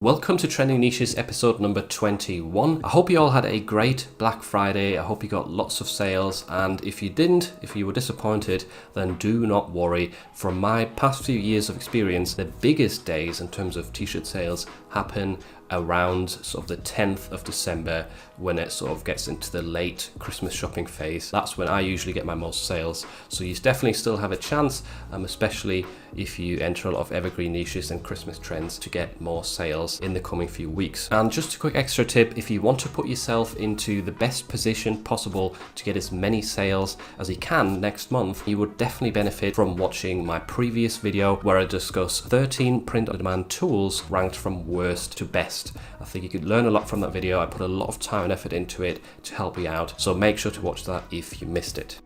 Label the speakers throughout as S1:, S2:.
S1: Welcome to Trending Niches episode number 21. I hope you all had a great Black Friday. I hope you got lots of sales, and if you didn't, if you were disappointed, then do not worry. From my past few years of experience, the biggest days in terms of t-shirt sales happen around sort of the 10th of December, when it sort of gets into the late Christmas shopping phase. That's when I usually get my most sales, so you definitely still have a chance, especially if you enter a lot of evergreen niches and Christmas trends, to get more sales in the coming few weeks. And just a quick extra tip: if you want to put yourself into the best position possible to get as many sales as you can next month, you would definitely benefit from watching my previous video where I discuss 13 print-on-demand tools ranked from worst to best. I think you could learn a lot from that video. I put a lot of time and effort into it to help you out, so make sure to watch that if you missed it.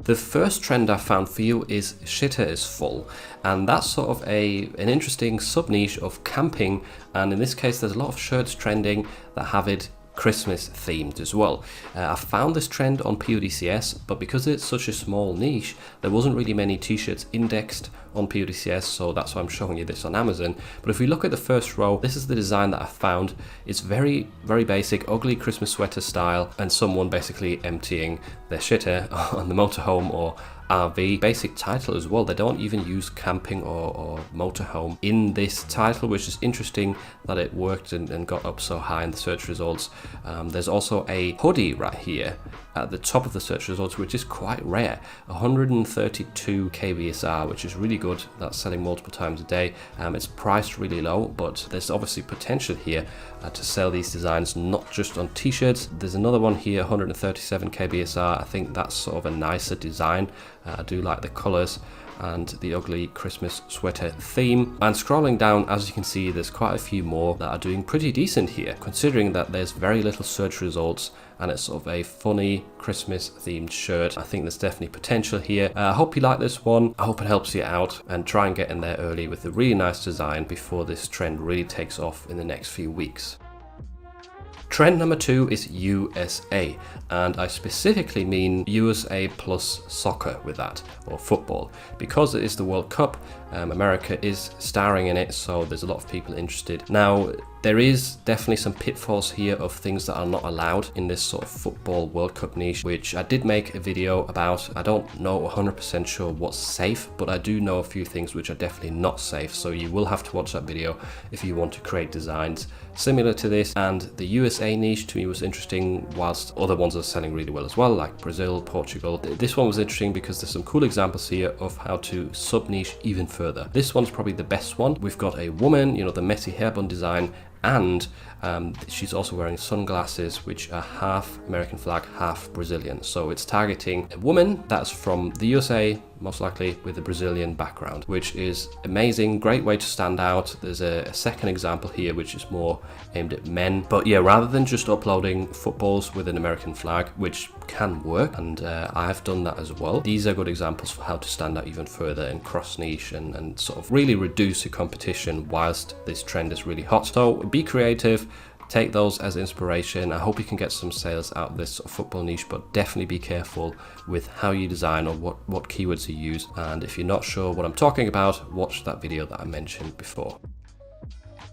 S1: The first trend I found for you is shitter is full, and that's sort of an interesting sub-niche of camping, and in this case there's a lot of shirts trending that have it Christmas themed as well. I found this trend on PODCS, but because it's such a small niche, there wasn't really many t-shirts indexed on PODCS, so that's why I'm showing you this on Amazon. But if we look at the first row, this is the design that I found. It's very basic, ugly Christmas sweater style, and someone basically emptying their shitter on the motorhome or RV. Basic title as well. They don't even use camping or motorhome in this title, which is interesting that it worked and got up so high in the search results. There's also a hoodie right here at the top of the search results, which is quite rare. 132 kbsr, which is really good. That's selling multiple times a day. It's priced really low, but there's obviously potential here to sell these designs not just on t-shirts. There's another one here, 137 kbsr. I think that's sort of a nicer design. I do like the colors and the ugly Christmas sweater theme. And scrolling down, as you can see, there's quite a few more that are doing pretty decent here, considering that there's very little search results and it's sort of a funny Christmas themed shirt. I think there's definitely potential here. I hope you like this one. I hope it helps you out, and try and get in there early with a really nice design before this trend really takes off in the next few weeks. Trend number 2 is USA, and I specifically mean USA plus soccer with that, or football, because it is the World Cup. America is starring in it, so there's a lot of people interested. Now, there is definitely some pitfalls here of things that are not allowed in this sort of football World Cup niche, which I did make a video about. I don't know 100% sure what's safe, but I do know a few things which are definitely not safe, so you will have to watch that video if you want to create designs similar to this. And the USA niche to me was interesting, whilst other ones are selling really well as well, like Brazil, Portugal. This one was interesting because there's some cool examples here of how to sub-niche even further. This one's probably the best one. We've got a woman, you know, the messy hair bun design, and she's also wearing sunglasses which are half American flag, half Brazilian. So it's targeting a woman that's from the USA, most likely with a Brazilian background, which is amazing. Great way to stand out. There's a second example here which is more aimed at men, but yeah, rather than just uploading footballs with an American flag, which can work, and I've done that as well, these are good examples for how to stand out even further and cross niche and sort of really reduce the competition whilst this trend is really hot. So be creative, take those as inspiration. I hope you can get some sales out of this sort of football niche, but definitely be careful with how you design or what keywords you use. And if you're not sure what I'm talking about, watch that video that I mentioned before.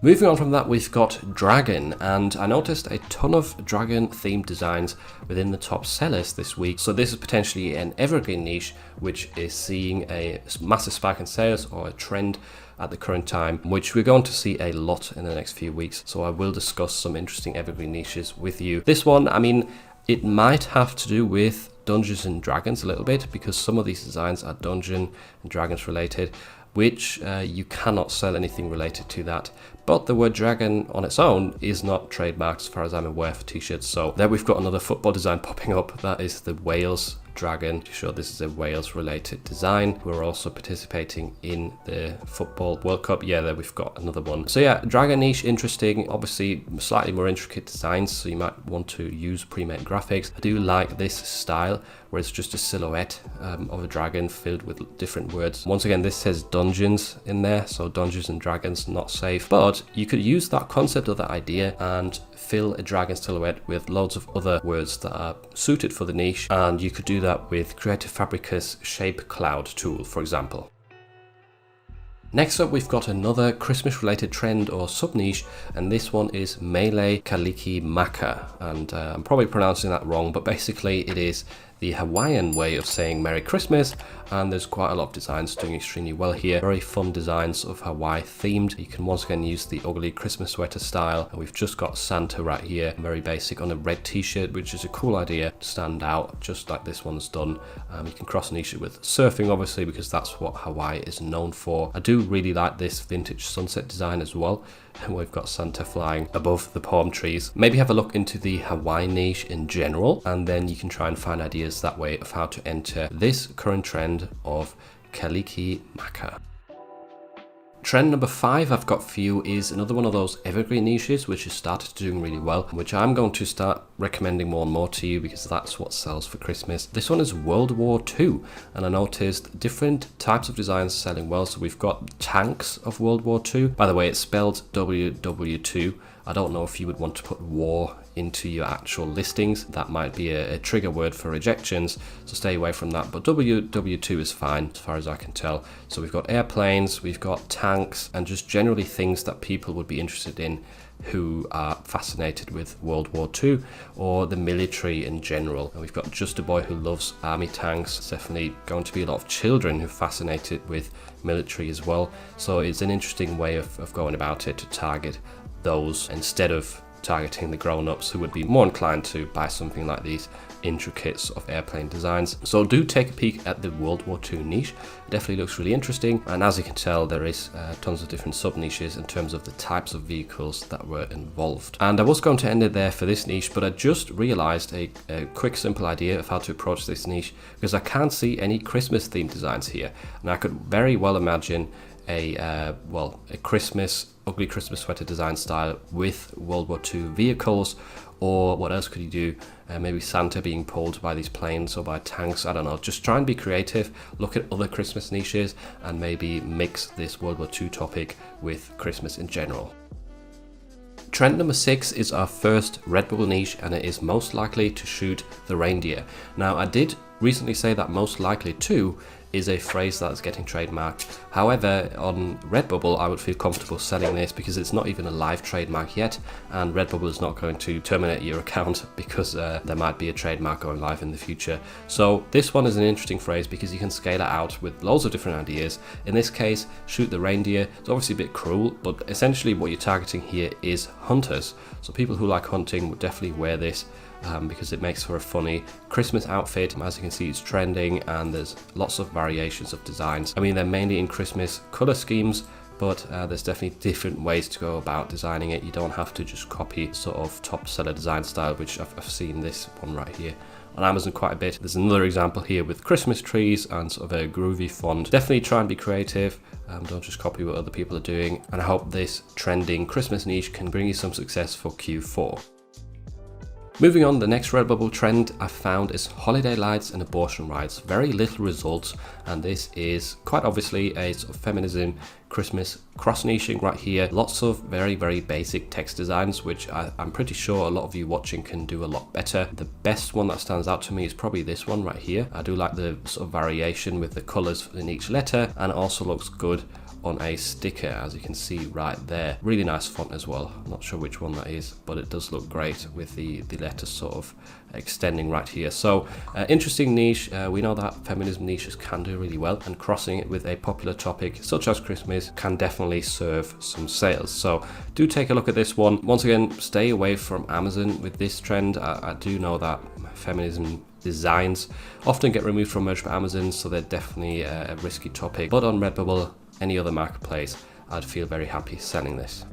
S1: Moving on from that, we've got dragon, and I noticed a ton of dragon themed designs within the top sellers this week. So this is potentially an evergreen niche which is seeing a massive spike in sales, or a trend at the current time, which we're going to see a lot in the next few weeks. So I will discuss some interesting evergreen niches with you. This one, I mean, it might have to do with Dungeons and Dragons a little bit, because some of these designs are Dungeon and Dragons related, which you cannot sell anything related to that. But the word dragon on its own is not trademarked as far as I'm aware for t-shirts. So there we've got another football design popping up. That is the Wales dragon. To show this is a Wales related design. We're also participating in the football World Cup. Yeah, there we've got another one. So yeah, dragon niche, interesting. Obviously slightly more intricate designs, so you might want to use pre-made graphics. I do like this style where it's just a silhouette of a dragon filled with different words. Once again, this says dungeons in there, so Dungeons and Dragons, not safe. But you could use that concept or that idea and fill a dragon silhouette with loads of other words that are suited for the niche, and you could do that with Creative Fabrica's Shape Cloud tool, for example. Next up, we've got another Christmas related trend or sub niche, and this one is Mele Kaliki Maka, and I'm probably pronouncing that wrong, but basically it is the Hawaiian way of saying Merry Christmas, and there's quite a lot of designs doing extremely well here. Very fun designs of Hawaii themed. You can once again use the ugly Christmas sweater style, and we've just got Santa right here, very basic on a red t-shirt, which is a cool idea to stand out, just like this one's done. You can cross niche it with surfing, obviously, because that's what Hawaii is known for. I do really like this vintage sunset design as well, and we've got Santa flying above the palm trees. Maybe have a look into the Hawaii niche in general, and then you can try and find ideas that way of how to enter this current trend of Kaliki Maka. Trend number 5 I've got for you is another one of those evergreen niches which has started doing really well, which I'm going to start recommending more and more to you because that's what sells for Christmas. This one is World War II, and I noticed different types of designs selling well. So we've got tanks of World War II. By the way, it's spelled WW2. I don't know if you would want to put war into your actual listings. That might be a trigger word for rejections, so stay away from that. But WW2 is fine as far as I can tell. So we've got airplanes, we've got tanks, and just generally things that people would be interested in who are fascinated with World War II or the military in general. And we've got Just a Boy Who Loves Army Tanks. It's definitely going to be a lot of children who are fascinated with military as well. So it's an interesting way of going about it to target those instead of targeting the grown-ups who would be more inclined to buy something like these intricates of airplane designs. So do take a peek at the World War II niche. It definitely looks really interesting, and as you can tell, there is tons of different sub niches in terms of the types of vehicles that were involved. And I was going to end it there for this niche, but I just realized a quick simple idea of how to approach this niche, because I can't see any Christmas themed designs here, and I could very well imagine a Christmas ugly Christmas sweater design style with World War II vehicles. Or what else could you do? Maybe Santa being pulled by these planes or by tanks. I don't know. Just try and be creative. Look at other Christmas niches and maybe mix this World War II topic with Christmas in general. Trend number 6 is our first Redbubble niche, and it is most likely to shoot the reindeer. Now, I did recently say that most likely to is a phrase that's getting trademarked. However, on Redbubble, I would feel comfortable selling this because it's not even a live trademark yet, and Redbubble is not going to terminate your account because there might be a trademark going live in the future. So this one is an interesting phrase because you can scale it out with loads of different ideas. In this case, shoot the reindeer. It's obviously a bit cruel, but essentially what you're targeting here is hunters. So people who like hunting would definitely wear this. Because it makes for a funny Christmas outfit. As you can see, it's trending and there's lots of variations of designs. I mean, they're mainly in Christmas color schemes, but there's definitely different ways to go about designing it. You don't have to just copy sort of top seller design style, which I've seen this one right here on Amazon quite a bit. There's another example here with Christmas trees and sort of a groovy font. Definitely try and be creative. Don't just copy what other people are doing. And I hope this trending Christmas niche can bring you some success for Q4. Moving on, the next Redbubble trend I found is holiday lights and abortion rights. Very little results, and this is quite obviously a sort of feminism Christmas cross niching right here. Lots of very, very basic text designs, which I'm pretty sure a lot of you watching can do a lot better. The best one that stands out to me is probably this one right here. I do like the sort of variation with the colors in each letter, and it also looks good on a sticker, as you can see right there. Really nice font as well. I'm not sure which one that is, but it does look great with the letters sort of extending right here. So interesting niche. We know that feminism niches can do really well, and crossing it with a popular topic such as Christmas can definitely serve some sales. So do take a look at this one. Once again, stay away from Amazon with this trend. I do know that feminism designs often get removed from merch by Amazon, so they're definitely a risky topic. But on Redbubble, any other marketplace, I'd feel very happy selling this.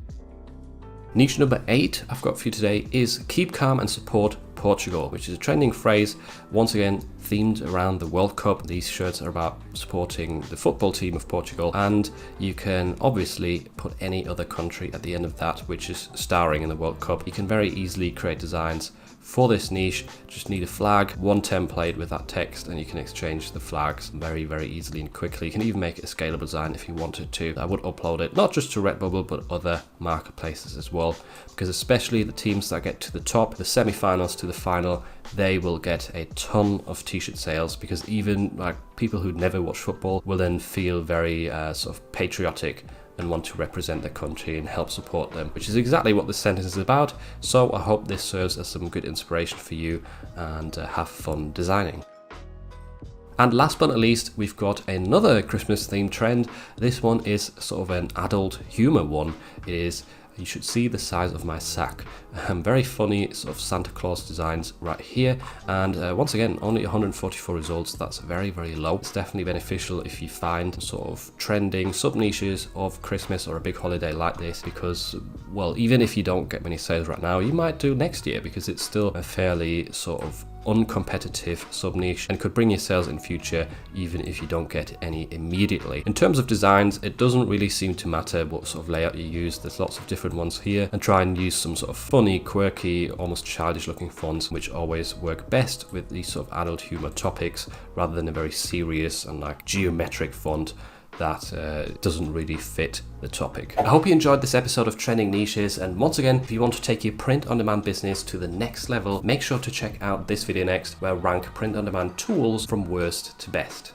S1: Niche number 8 I've got for you today is keep calm and support Portugal, which is a trending phrase, once again themed around the World Cup. These shirts are about supporting the football team of Portugal, and you can obviously put any other country at the end of that which is starring in the World Cup. You can very easily create designs for this niche. Just need a flag, one template with that text, and you can exchange the flags very, very easily and quickly. You can even make it a scalable design if you wanted to. I would upload it not just to Redbubble but other marketplaces as well, because especially the teams that get to the top, the semi-finals to the final, they will get a ton of t-shirt sales, because even like people who never watch football will then feel very sort of patriotic and want to represent their country and help support them, which is exactly what this sentence is about. So I hope this serves as some good inspiration for you, and have fun designing. And last but not least, we've got another Christmas themed trend. This one is sort of an adult humor one. It is, you should see the size of my sack. Very funny sort of Santa Claus designs right here. And once again, only 144 results. That's very, very low. It's definitely beneficial if you find sort of trending sub-niches of Christmas or a big holiday like this, because, well, even if you don't get many sales right now, you might do next year, because it's still a fairly sort of uncompetitive sub-niche and could bring you sales in future even if you don't get any immediately. In terms of designs, it doesn't really seem to matter what sort of layout you use. There's lots of different ones here, and try and use some sort of funny, quirky, almost childish looking fonts, which always work best with these sort of adult humor topics, rather than a very serious and like geometric font that doesn't really fit the topic. I hope you enjoyed this episode of Trending Niches, and once again, if you want to take your print-on-demand business to the next level, make sure to check out this video next, where I rank print-on-demand tools from worst to best.